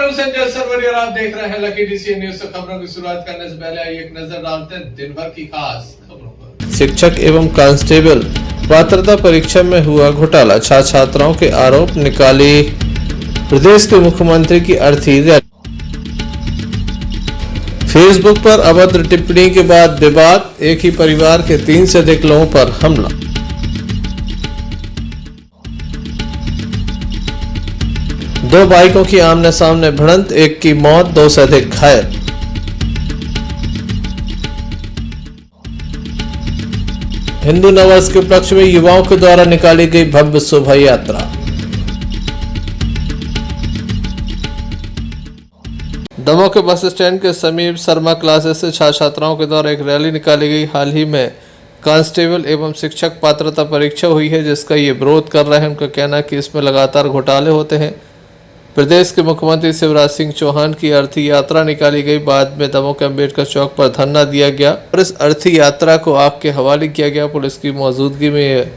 मैं संजय सरवरिया, आप देख रहे हैं लकी डीसीएन न्यूज। खबरों की शुरुआत करने से पहले आइए एक नजर डालते हैं दिन भर की खास खबरों पर। शिक्षक एवं कांस्टेबल पात्रता परीक्षा में हुआ घोटाला, छात्र छात्राओं के आरोप, निकाली प्रदेश के मुख्यमंत्री की अर्थी रैली। फेसबुक पर अभद्र टिप्पणी के बाद विवाद, एक ही परिवार के 3 से अधिक लोगों पर हमला। दो बाइकों की आमने सामने भिड़ंत, एक की मौत, 2 से अधिक घायल। हिंदू नववर्ष के उपलक्ष्य में युवाओं के द्वारा निकाली गई भव्य शोभा यात्रा। दमोह के बस स्टैंड के समीप शर्मा क्लासेस से छात्र छात्राओं के द्वारा एक रैली निकाली गई। हाल ही में कांस्टेबल एवं शिक्षक पात्रता परीक्षा हुई है, जिसका ये विरोध कर रहे हैं। उनका कहना है कि इसमें लगातार घोटाले होते हैं। प्रदेश के मुख्यमंत्री शिवराज सिंह चौहान की अर्थी यात्रा निकाली गई। बाद में दमोह के अम्बेडकर चौक पर धरना दिया गया और इस अर्थी यात्रा को आग के हवाले किया गया। पुलिस की मौजूदगी में यह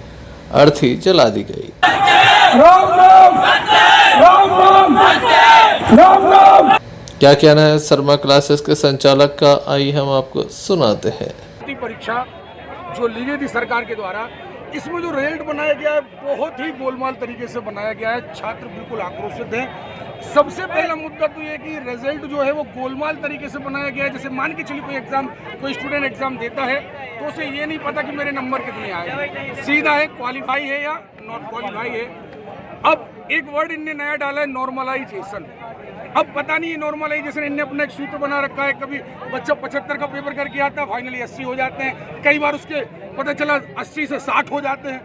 अर्थी जला दी गई। क्या कहना है शर्मा क्लासेस के संचालक का, आइए हम आपको सुनाते हैं। परीक्षा जो ली गई थी सरकार के द्वारा, इसमें जो रिजल्ट बनाया गया है बहुत ही गोलमाल तरीके से बनाया गया है। छात्र बिल्कुल आक्रोशित हैं। सबसे पहला मुद्दा तो ये कि रिजल्ट जो है वो गोलमाल तरीके से बनाया गया है। जैसे मान के चलिए कोई स्टूडेंट एग्जाम देता है तो उसे ये नहीं पता कि मेरे नंबर कितने आए, सीधा है क्वालिफाई है या नॉट क्वालिफाई है। अब एक वर्ड इनने नया डाला है, नॉर्मलाइजेशन। अब पता नहीं ये नॉर्मलाइजेशन इनने अपना एक सूत्र बना रखा है। कभी बच्चा 75 का पेपर करके आता है, फाइनली 80 हो जाते हैं। कई बार उसके पता चला 80 से 60 हो जाते हैं।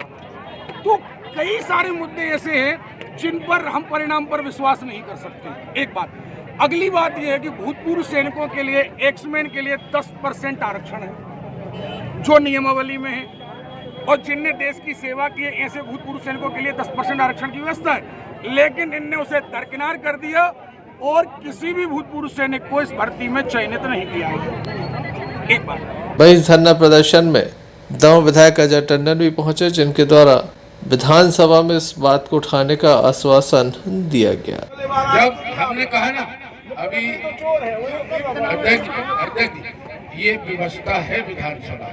तो कई सारे मुद्दे ऐसे हैं जिन पर हम परिणाम पर विश्वास नहीं कर सकते। एक बात। अगली बात यह है कि भूतपूर्व सैनिकों के लिए, एक्समैन के लिए 10% आरक्षण है जो नियमावली में है, और जिनने देश की सेवा की है ऐसे भूतपूर्व सैनिकों के लिए 10% आरक्षण की व्यवस्था है। लेकिन इनने उसे दरकिनार कर दिया और किसी भी भूतपूर्व सैनिक को इस भर्ती में चयनित नहीं किया है। एक बात। वहीं धरना प्रदर्शन में दमोह विधायक अजय टंडन भी पहुंचे, जिनके द्वारा विधानसभा में इस बात को उठाने का आश्वासन दिया गया। जब हमने कहा ना अभी अध्यक्ष ये व्यवस्था है विधानसभा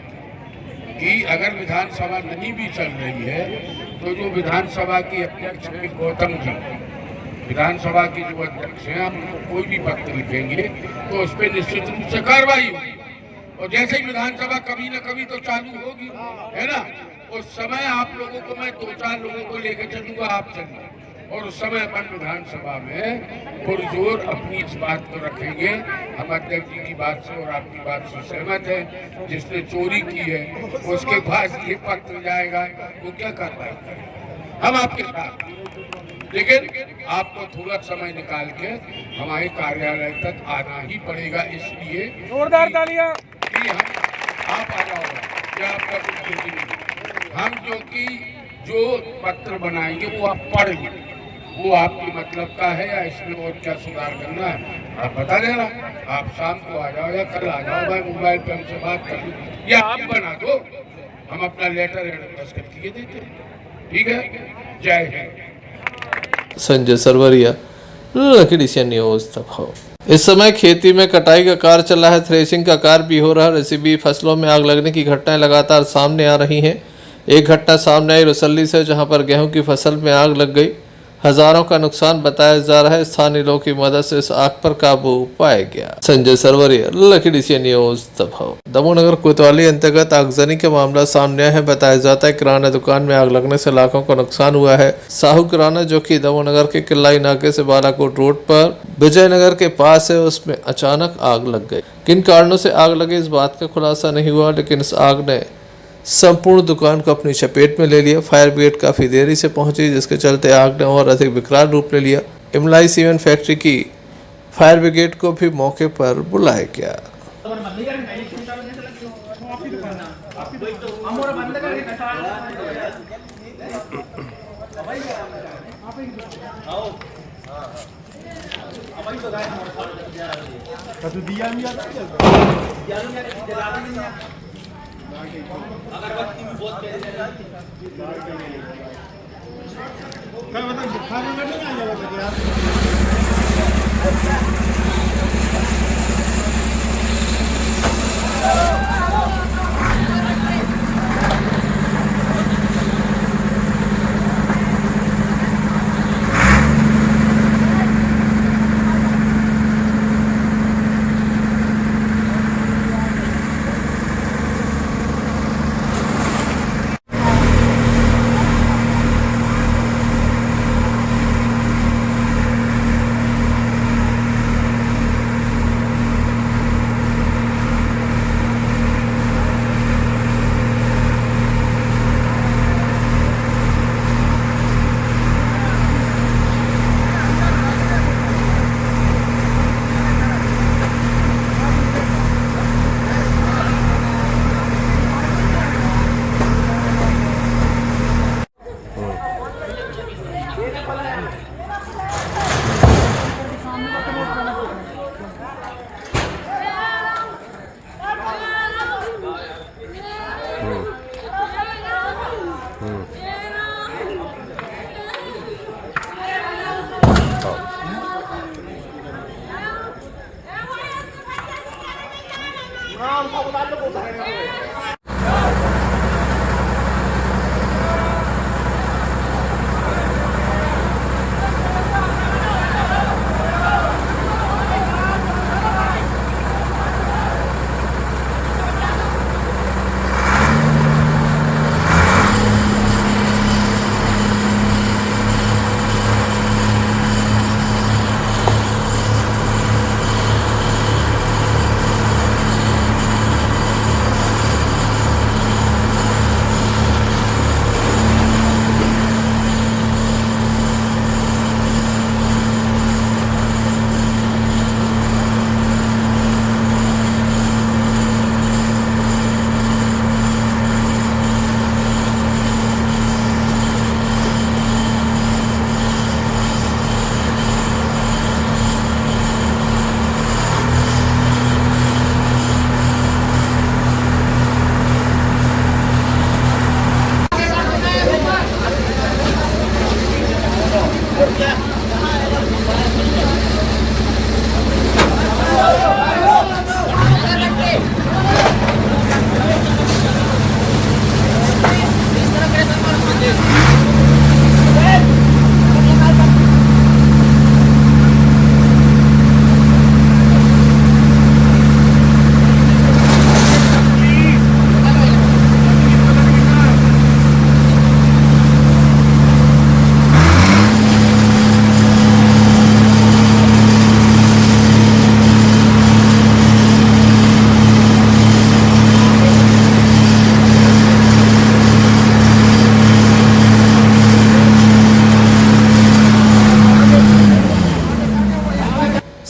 की, अगर विधानसभा नहीं भी चल रही है तो जो विधानसभा की अध्यक्ष है गौतम जी, विधानसभा की जो अध्यक्ष हैं, आप कोई भी पत्र लिखेंगे तो उस पर निश्चित रूप से कार्रवाई होगी। और जैसे ही विधानसभा कभी न कभी तो चालू होगी, है ना, उस समय आप लोगों को मैं 2-4 लोगों को लेकर चलूंगा, आप चलिए, और उस समय अपन विधानसभा में पुरजोर अपनी इस बात को रखेंगे। हम अध्यक्ष जी की बात से और आपकी बात से सहमत है। जिसने चोरी की है उसके पास ये पत्र जाएगा, वो क्या कार्रवाई करेगा। हम आपके साथ, लेकिन आपको थोड़ा समय निकाल के हमारे कार्यालय तक आना ही पड़ेगा। इसलिए जोरदार तालियां। आप आ जाओगे, क्या आपका कुछ नहीं। हम जो पत्र बनाएंगे वो आप पढ़ लें, वो आपकी मतलब का है या इसमें और क्या सुधार करना है आप बता देना। आप शाम को आ जाओ या कल आ जाओ, भाई मोबाइल पर हमसे बात कर लो या आप बना दो, हम अपना लेटर दस्तखत किए देते हैं। ठीक है, Jai Hind. Sanjay Sarwariya, lucky DCN news Damoh. इस समय खेती में कटाई का कार्य चल रहा है, थ्रेशिंग का कार्य भी हो रहा है। इसी बीच फसलों में आग लगने की घटनाएं लगातार सामने आ रही हैं। एक घटना सामने आई रुसल्ली से, जहां पर गेहूं की फसल में आग लग गई। हजारों का नुकसान बताया जा रहा है। स्थानीय लोगों की मदद से इस आग पर काबू पाया गया। Sanjay Sarwariya, lucky DCN news Damoh. Damoh नगर कोतवाली अंतर्गत आगजनी का मामला सामने आया है। बताया जाता है किराना दुकान में आग लगने से लाखों का नुकसान हुआ है। साहू किराना, जो कि दमोह नगर के किल्लाई नाके से बालाकोट रोड पर विजयनगर के पास है, उसमें अचानक आग लग गई। किन कारणों से आग लगी इस बात का खुलासा नहीं हुआ, लेकिन इस आग ने संपूर्ण दुकान को अपनी चपेट में ले लिया। फायर ब्रिगेड काफी देरी से पहुंची, जिसके चलते आग ने और अधिक विकराल रूप ले लिया। इमलाई सीमेंट फैक्ट्री की फायर ब्रिगेड को भी मौके पर बुलाया गया। अगरबत्ती भी बहुत क्या मतलब खाने में नहीं आ जाएगा यार।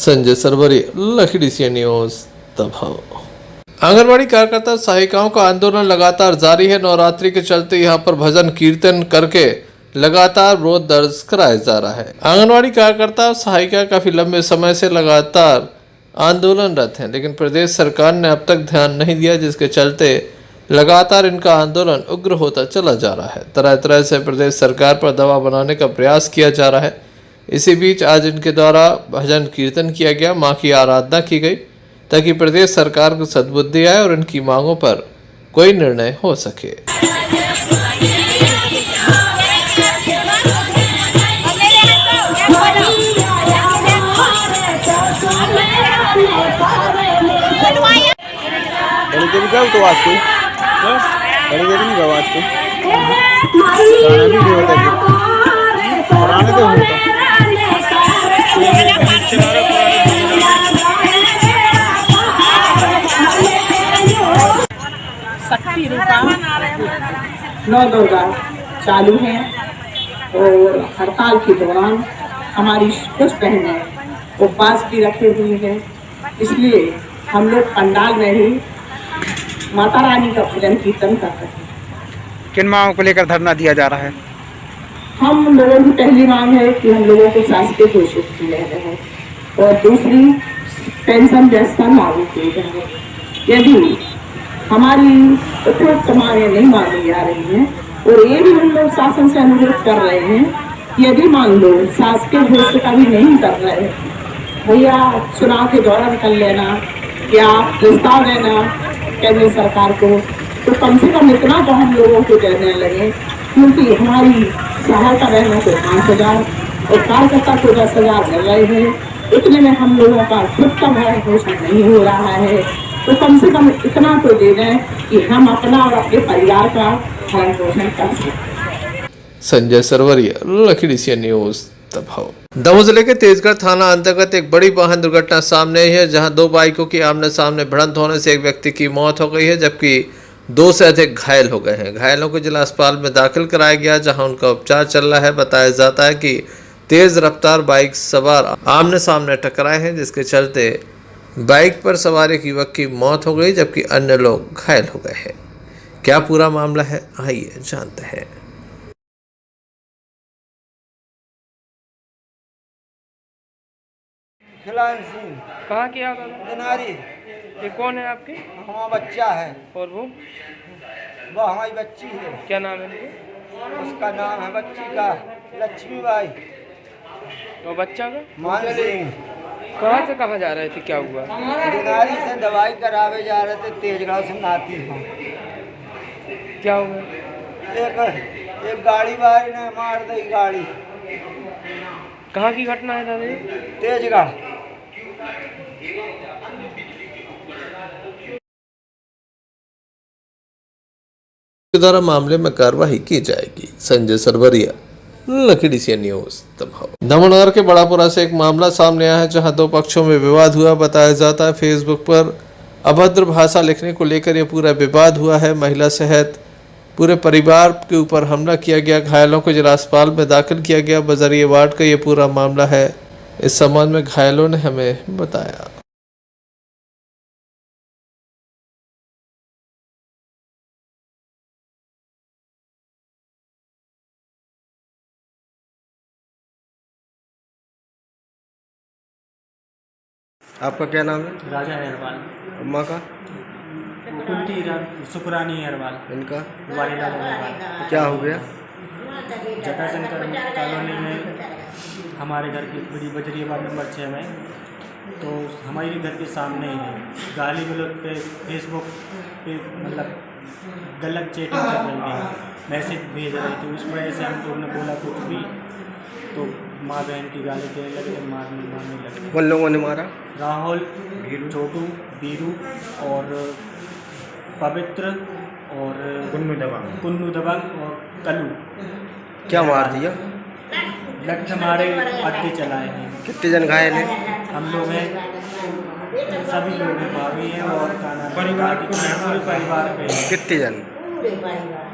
संजय सरवरी, लखीडी सी न्यूज दबाव। आंगनबाड़ी कार्यकर्ता सहायिकाओं का आंदोलन लगातार जारी है। नवरात्रि के चलते यहां पर भजन कीर्तन करके लगातार विरोध दर्ज कराया जा रहा है। आंगनबाड़ी कार्यकर्ता और सहायिका काफी लंबे समय से लगातार आंदोलनरत हैं, लेकिन प्रदेश सरकार ने अब तक ध्यान नहीं दिया, जिसके चलते लगातार इनका आंदोलन उग्र होता चला जा रहा है। तरह तरह से प्रदेश सरकार पर दबाव बनाने का प्रयास किया जा रहा है। इसी बीच आज इनके द्वारा भजन कीर्तन किया गया, मां की आराधना की गई, ताकि प्रदेश सरकार को सद्बुद्धि आए और इनकी मांगों पर कोई निर्णय हो सके। शक्ति रूपा 9 दुर्गा चालू है और हड़ताल के दौरान हमारी कुछ बहनें उपवास भी रखे हुए हैं, इसलिए हम लोग पंडाल में ही माता रानी का भजन कीर्तन कर रहे हैं। किन मांगों को लेकर धरना दिया जा रहा है? हम लोगों की पहली मांग है कि हम लोगों को शासकीय घोषित किया गया है और दूसरी पेंशन व्यवस्था लागू की जाए। यदि हमारी उपयुक्त मांगें नहीं मानी जा रही हैं और ये भी हम लोग शासन से अनुरोध कर रहे हैं कि यदि मान लो शासकीय घोषणा भी नहीं कर रहे भैया, चुनाव के दौरान कर लेना या प्रस्ताव देना केंद्र सरकार को, तो कम से कम इतना तो हम लोगों को देने लगे, क्योंकि हमारी सहायता बहनों को 5,000 और कार्यकर्ता को 10,000 मिल रहे हैं। इतने में हम लोगों का खुद का भरण पोषण नहीं हो रहा है, तो कम से कम इतना तो दे दें कि हम अपना और अपने परिवार का भरण पोषण कर सकें। संजय सरवरी, लखीडी सी न्यूज दबाव। दमोह जिले के तेजगढ़ थाना अंतर्गत एक बड़ी वाहन दुर्घटना सामने आई है, जहां 2 बाइकों की आमने सामने भिड़ंत होने से एक व्यक्ति की मौत हो गई है, जबकि 2 से अधिक घायल हो गए हैं। घायलों को जिला अस्पताल में दाखिल कराया गया, जहां उनका उपचार चल रहा है। बताया जाता है कि तेज रफ्तार बाइक सवार आमने सामने टकराए हैं, जिसके चलते बाइक पर सवार एक युवक की मौत हो गई, जबकि अन्य लोग घायल हो गए हैं। क्या पूरा मामला है, आइए जानते हैं। खिलान सिंह कहाँ की आप? दिनारी। ये कौन है आपके? हमारा बच्चा है। और वो हमारी बच्ची है। क्या नाम है इनके? उसका नाम है बच्ची का लक्ष्मीबाई। और बच्चा का? मान सिंह। कहाँ से कहाँ जा रहे थे, क्या हुआ? बीमारी से दवाई करावे जा रहे थे, तेजगांव से नाती हूँ। क्या हुआ? एक गाड़ी वाली ने मार दी गाड़ी। कहाँ की घटना है दादा? तेजगांव। के द्वारा मामले में कार्रवाई की जाएगी। संजय सरवरिया, लखीडीसी से न्यूज दमोह। दमोह के बड़ापुरा से एक मामला सामने आया है जहां दो पक्षों में विवाद हुआ। बताया जाता है फेसबुक पर अभद्र भाषा लिखने को लेकर यह पूरा विवाद हुआ है। महिला सहित पूरे परिवार के ऊपर हमला किया गया। घायलों को जिला अस्पताल में दाखिल किया गया। बजरिया वार्ड का ये पूरा मामला है। इस संबंध में घायलों ने हमें बताया। आपका क्या नाम है? राजा अहरवाल। अम्मा का? कुंती सुकरानी अहरवाल। इनका? वारीलाल अहरवाल। क्या हो गया? जटाशंकर कॉलोनी में हमारे घर की बड़ी बजरी वार्ड नंबर 6 में, तो हमारे घर के सामने ही है। गाली गलौज पे फेसबुक पे मतलब गलत चैटिंग कर रही है, मैसेज भेज रही थी। उस वजह से हम लोग ने बोला कुछ भी, तो माँ बहन की गाली देने लगे, मारने लगे। उन लोगों ने मारा? राहुल, छोटू, बीरू और पवित्र और कुन्नू दबंग और कलू। क्या मार दिया? लठ हमारे अड्डे चलाए हैं। कितने जन घायल हैं? हम लोग हैं, सभी लोग हैं, भाभी हैं और परिवार पे हैं। कितने जन?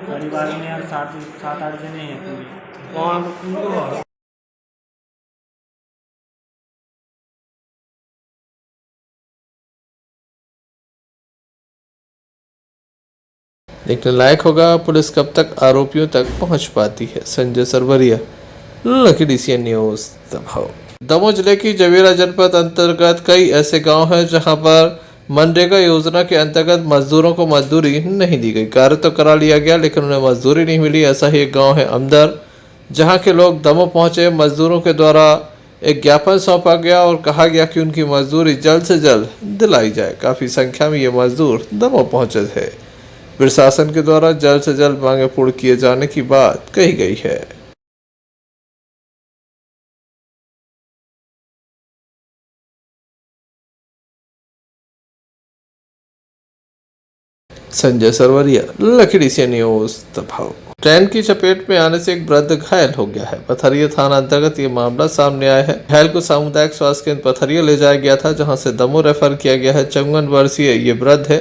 परिवार में यार 7-8 जने हैं पूरे। देखने लायक होगा पुलिस कब तक आरोपियों तक पहुंच पाती है। संजय सरवरिया, लखीडीसी न्यूज दमोह। दमोह जिले की जवेरा जनपद अंतर्गत कई ऐसे गांव हैं जहां पर मनरेगा योजना के अंतर्गत मजदूरों को मजदूरी नहीं दी गई। कार्य तो करा लिया गया लेकिन उन्हें मजदूरी नहीं मिली। ऐसा ही एक गाँव है अमदर, जहाँ के लोग दमोह पहुंचे। मजदूरों के द्वारा एक ज्ञापन सौंपा गया और कहा गया कि उनकी मजदूरी जल्द से जल्द दिलाई जाए। काफी संख्या में ये मजदूर दमोह पहुंचे थे। प्रशासन के द्वारा जल्द से जल्द मांगे पूर्ण किए जाने की बात कही गई है। संजय सरवरिया, लखीडीसी न्यूज दमोह। ट्रेन की चपेट में आने से एक वृद्ध घायल हो गया है। पथरिया थाना अंतर्गत ये मामला सामने आया है। घायल को सामुदायिक स्वास्थ्य केंद्र पथरिया ले जाया गया था, जहां से दमोह रेफर किया गया है। 54 वर्षीय ये वृद्ध है।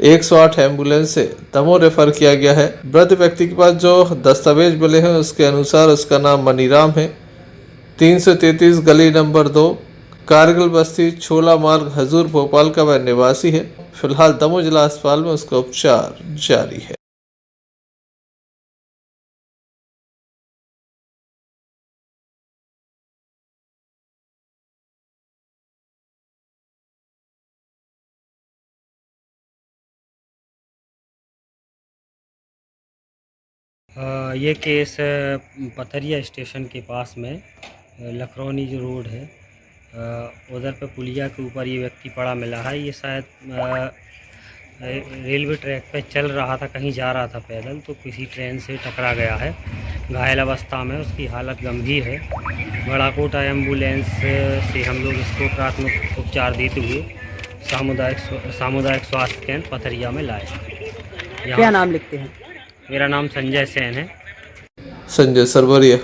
108 एम्बुलेंस से दमोह रेफर किया गया है। वृद्ध व्यक्ति के पास जो दस्तावेज मिले हैं उसके अनुसार उसका नाम मनीराम है। 333 गली नंबर 2, कारगिल बस्ती, छोला मार्ग, हजूर, भोपाल का वह निवासी है। फिलहाल दमोह जिला अस्पताल में उसका उपचार जारी है। ये केस पथरिया स्टेशन के पास में लखरौनी जो रोड है, उधर पे पुलिया के ऊपर ये व्यक्ति पड़ा मिला है। ये शायद रेलवे ट्रैक पे चल रहा था, कहीं जा रहा था पैदल, तो किसी ट्रेन से टकरा गया है। घायल अवस्था में, उसकी हालत गंभीर है। बड़ाकोटा एम्बुलेंस से हम लोग इसको प्राथमिक उपचार देते हुए सामुदायिक स्वास्थ्य केंद्र पथरिया में लाए। क्या नाम लिखते हैं? मेरा नाम संजय सेन है। संजय सरवरिया,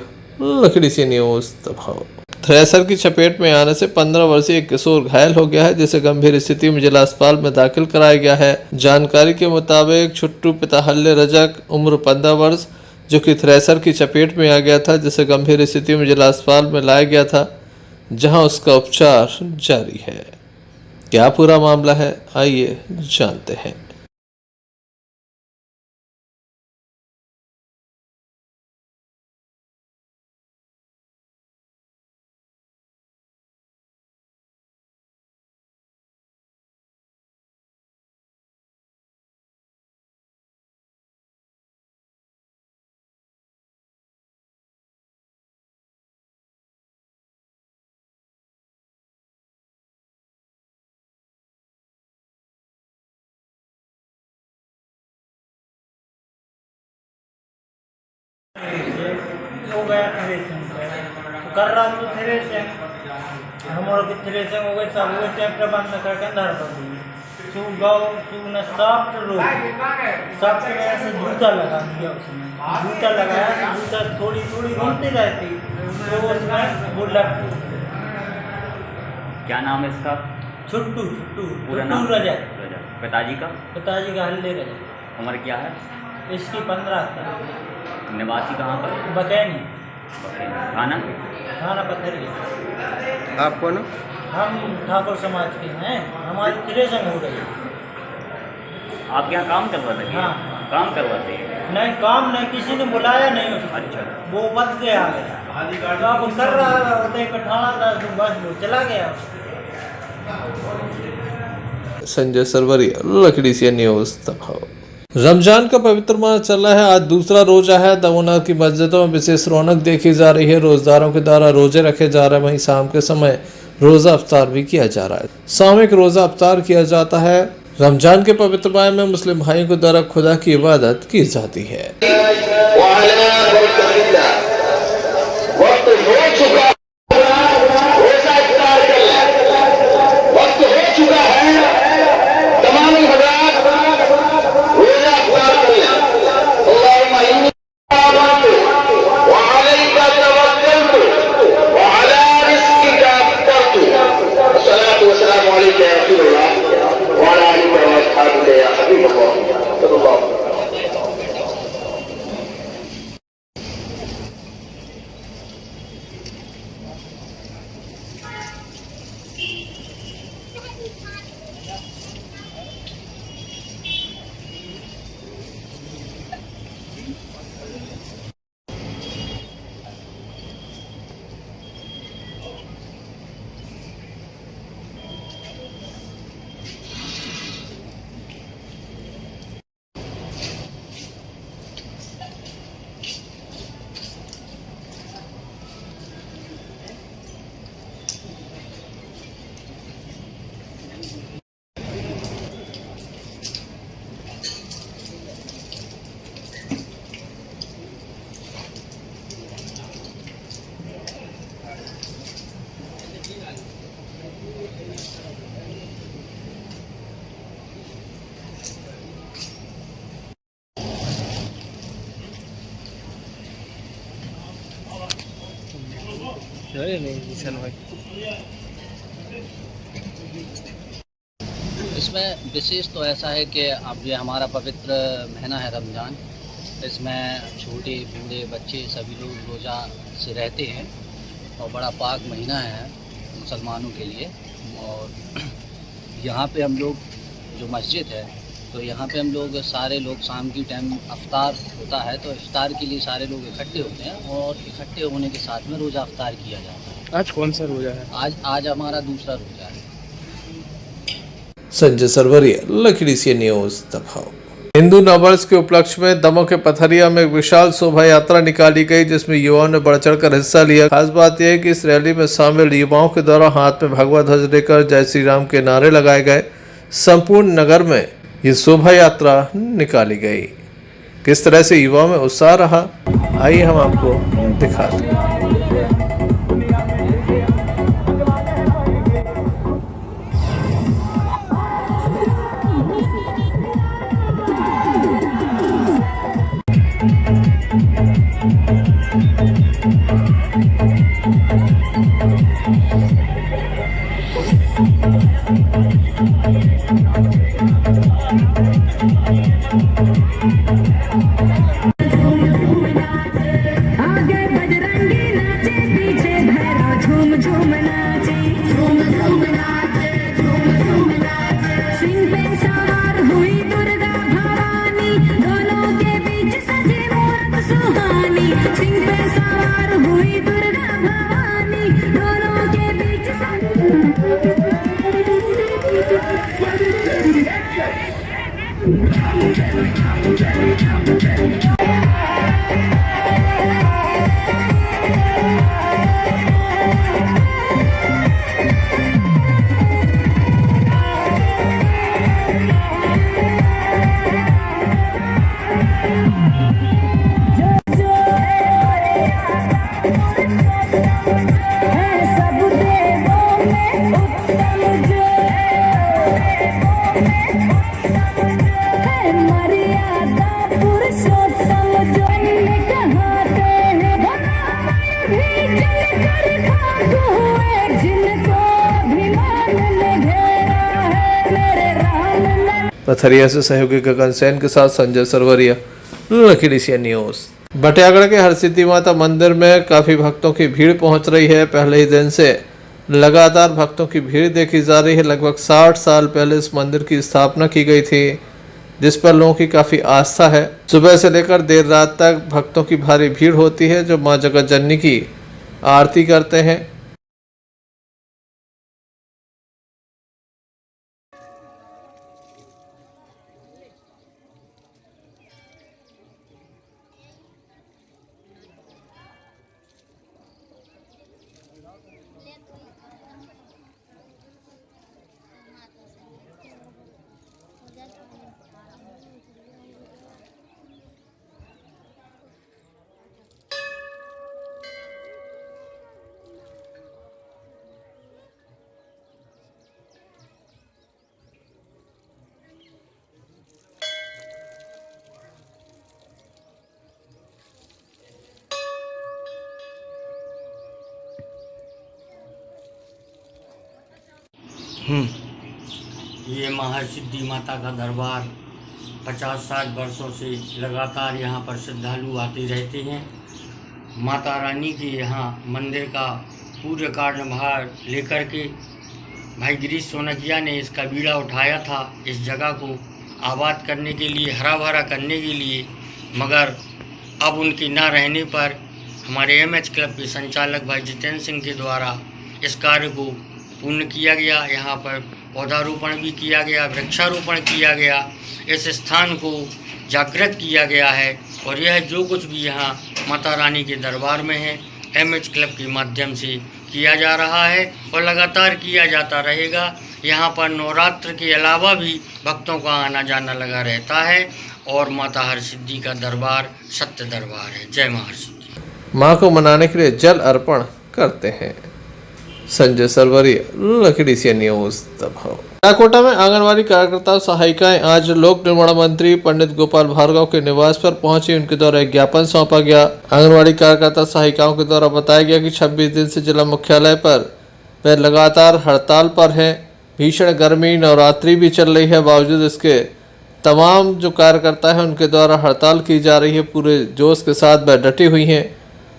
लखीडीसी न्यूज दमोह। थ्रेसर की चपेट में आने से 15 वर्षीय एक किशोर घायल हो गया है, जिसे गंभीर स्थिति में जिला अस्पताल में दाखिल कराया गया है। जानकारी के मुताबिक छुट्टू पिता हल्ले रजक, उम्र 15 वर्ष, जो कि थ्रेसर की चपेट में आ गया था, जिसे गंभीर स्थिति में जिला अस्पताल में लाया गया था, जहां उसका उपचार जारी है। क्या पूरा मामला है, आइए जानते हैं। हो गया थ्रेसिंग तो कर रहा तो थ्रेसिंग हम लोग की थ्रेसिंग हो गई सब वो ट्रैक्टर बंद करके अंदर कर दिए सू गाँव सू ने सॉफ्ट में से जूता लगा दिया उसमें जूता लगाया तो जूता थोड़ी थोड़ी घूमती रहती तो उसमें वो लगती। क्या नाम है इसका? छुट्टू पूरा नाम? रजत। पिताजी का हल्ले रजत। उम्र क्या है इसकी 15 साल। निवासी कहाँ पर? बकैनी। थाना पत्थरिया। आप कौन हो? हम ठाकुर समाज के हैं, हमारी थ्रेसिंग हो रही है। आप यहाँ काम करवा रहे हैं? हाँ। काम करवाते हैं? नहीं काम नहीं, किसी ने बुलाया नहीं उसको। अच्छा। वो बच गया तो अब कर रहा होते कठाना था तो बस वो चला गया। संजय सरवरिया, लकड़ीसिया न्यूज तभाव। रमजान का पवित्र माह चल रहा है। आज दूसरा रोजा है। दमोनार की मस्जिदों में विशेष रौनक देखी जा रही है। रोजदारों के द्वारा रोजे रखे जा रहे हैं। वहीं शाम के समय रोजा अफ्तार भी किया जा रहा है। सामूहिक रोजा अफ्तार किया जाता है। रमजान के पवित्र माह में मुस्लिम भाइयों के द्वारा खुदा की इबादत की जाती है। इसमें विशेष तो ऐसा है कि अब ये हमारा पवित्र महीना है रमज़ान। इसमें छोटे बूढ़े बच्चे सभी लोग रोज़ा से रहते हैं और बड़ा पाक महीना है मुसलमानों के लिए। और यहाँ पे हम लोग जो मस्जिद है तो यहाँ पे हम लोग सारे लोग शाम की टाइम अफ्तार होता है तो इफ्तार के लिए सारे लोग इकट्ठे होते हैं और इकट्ठे होने के साथ में रोज़ा अफ्तार किया जाता है। आज कौन सा रोज़ा है? आज हमारा दूसरा रोज़ा है। संजय सरवरिया, लकड़ीसिया न्यूज तभाव। हिंदू नववर्ष के उपलक्ष्य में दमोह के पथरिया में एक विशाल शोभा यात्रा निकाली गई जिसमें युवाओं ने बढ़ चढ़कर हिस्सा लिया। खास बात यह है कि इस रैली में शामिल युवाओं के द्वारा हाथ में भगवा ध्वज लेकर जय श्री राम के नारे लगाए गए। संपूर्ण नगर में ये शोभा यात्रा निकाली गई। किस तरह से युवाओं में उत्साह रहा, आइए हम आपको दिखाते हैं। आगे बजरंगी नाचे पीछे पथरिया से सहयोगी गगन सेन के साथ संजय सरवरिया, लखीडीसी न्यूज। बटियागढ़ के हरसिद्धि माता मंदिर में काफी भक्तों की भीड़ पहुंच रही है। पहले ही दिन से लगातार भक्तों की भीड़ देखी जा रही है। लगभग 60 साल पहले इस मंदिर की स्थापना की गई थी, जिस पर लोगों की काफी आस्था है। सुबह से लेकर देर रात तक भक्तों की भारी भीड़ होती है, जो मां जगत जननी की आरती करते हैं। ये महासिद्धि माता का दरबार 50-60 वर्षों से लगातार यहाँ पर श्रद्धालु आते रहते हैं। माता रानी के यहाँ मंदिर का पूर्ण कार्यभार लेकर के भाई गिरीश सोनकिया ने इसका बीड़ा उठाया था, इस जगह को आबाद करने के लिए, हरा भरा करने के लिए। मगर अब उनके ना रहने पर हमारे एमएच क्लब के संचालक भाई जितेंद्र सिंह के द्वारा इस कार्य को पूर्ण किया गया। यहाँ पर पौधारोपण भी किया गया, वृक्षारोपण किया गया, इस स्थान को जागृत किया गया है। और यह जो कुछ भी यहाँ माता रानी के दरबार में है, एमएच क्लब के माध्यम से किया जा रहा है और लगातार किया जाता रहेगा। यहाँ पर नवरात्र के अलावा भी भक्तों का आना जाना लगा रहता है और माता हरसिद्धि का दरबार सत्य दरबार है। जय मां हरसिद्धि। मां को मनाने के लिए जल अर्पण करते हैं। संजय सरवरिया, लखीडीसी न्यूज दबाव। कोटा में आंगनवाड़ी कार्यकर्ता सहायिकाएं आज लोक निर्माण मंत्री पंडित गोपाल भार्गव के निवास पर पहुंची। उनके द्वारा एक ज्ञापन सौंपा गया। आंगनवाड़ी कार्यकर्ता सहायिकाओं के द्वारा बताया गया कि 26 दिन से जिला मुख्यालय पर वे लगातार हड़ताल पर हैं। भीषण गर्मी, नवरात्रि भी चल रही है, बावजूद इसके तमाम जो कार्यकर्ता हैं उनके द्वारा हड़ताल की जा रही है। पूरे जोश के साथ वह डटी हुई हैं।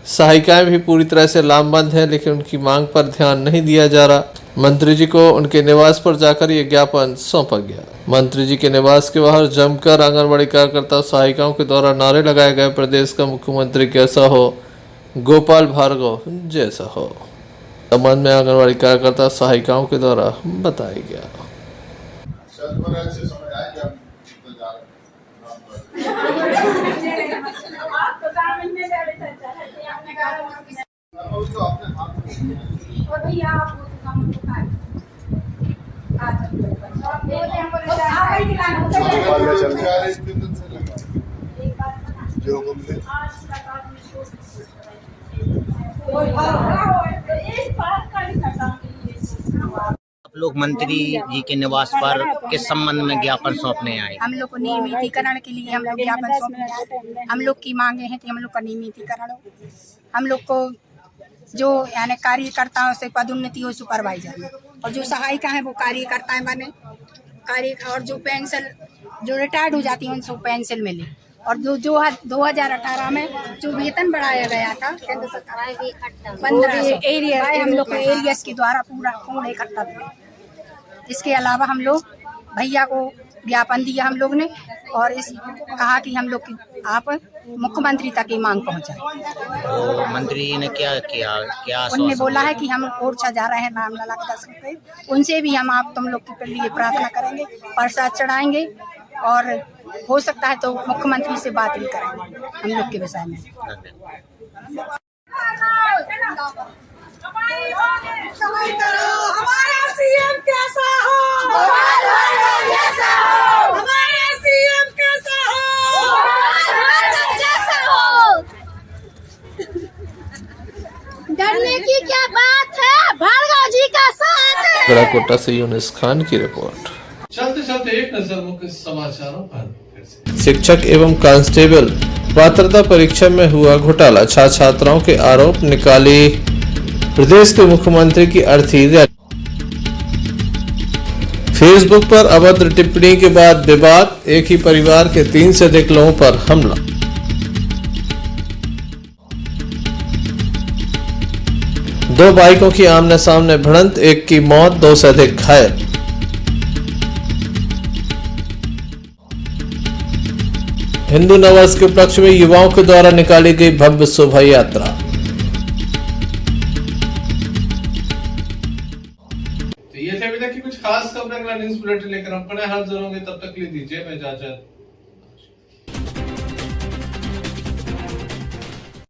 सहायिकाएं भी पूरी तरह से लामबंद है, लेकिन उनकी मांग पर ध्यान नहीं दिया जा रहा। मंत्री जी को उनके निवास पर जाकर ये ज्ञापन सौंपा गया। मंत्री जी के निवास के बाहर जमकर आंगनबाड़ी कार्यकर्ता सहायिकाओं के द्वारा नारे लगाए गए। प्रदेश का मुख्यमंत्री कैसा हो, गोपाल भार्गव जैसा हो। संबंध में आंगनबाड़ी कार्यकर्ता सहायिकाओं के द्वारा बताया गया। आप लोग मंत्री जी के निवास पर किस संबंध में ज्ञापन सौंपने आए? हम लोग को नियमितीकरण के लिए हम लोग ज्ञापन सौंपने आए। हम लोग की मांगे हैं कि हम लोग का नियमितीकरण हो, हम लोग को जो यानी कार्यकर्ताओं से पदोन्नति हो सुपरवाइजर में, और जो सहायिका है वो कार्यकर्ताएं बने कार्य, और जो पेंशन जो रिटायर्ड हो जाती है उनको पेंशन मिले। और जो 2018 में जो वेतन बढ़ाया गया था केंद्र सरकार 1500 एरिया, हम लोग के एरियस के द्वारा पूर्ण इकट्ठा हुआ। इसके अलावा हम लोग भैया को ज्ञापन दिया हम लोग ने, और इस कहा कि हम लोग आप मुख्यमंत्री तक ये मांग पहुंचाए। तो मंत्री जी ने क्या किया? उन्होंने बोला है कि हम ओरछा जा रहे हैं रामलला के दर्शन पे, उनसे भी हम आप तुम लोग के लिए प्रार्थना करेंगे, प्रसाद चढ़ाएंगे, और हो सकता है तो मुख्यमंत्री से बात भी करेंगे हम लोग के विषय में। हमारा सीएम कैसा हो, हमारा सीएम कैसा हो, करने की क्या बात है, भार्गव जी का साथ है। गढ़ाकोटा से यूनुस खान की रिपोर्ट। चलते चलते एक नजर मुख्य समाचारों पर। शिक्षक एवं कांस्टेबल पात्रता परीक्षा में हुआ घोटाला, छात्राओं के आरोप, निकाली प्रदेश के मुख्यमंत्री की अर्थी रैली। फेसबुक पर अभद्र टिप्पणी के बाद विवाद, एक ही परिवार के 3 से अधिक लोगों पर हमला। दो बाइकों की आमने सामने भिड़ंत, एक की मौत, 2 से अधिक घायल। हिंदू नववर्ष के उपलक्ष्य में युवाओं के द्वारा निकाली गई भव्य शोभा यात्रा। तो ये थे अभी तक की कुछ खास खबरें। न्यूज़ बुलेटिन लेकर हम पड़े हाजिर होंगे, तब तक के लिए दीजिए इजाजत।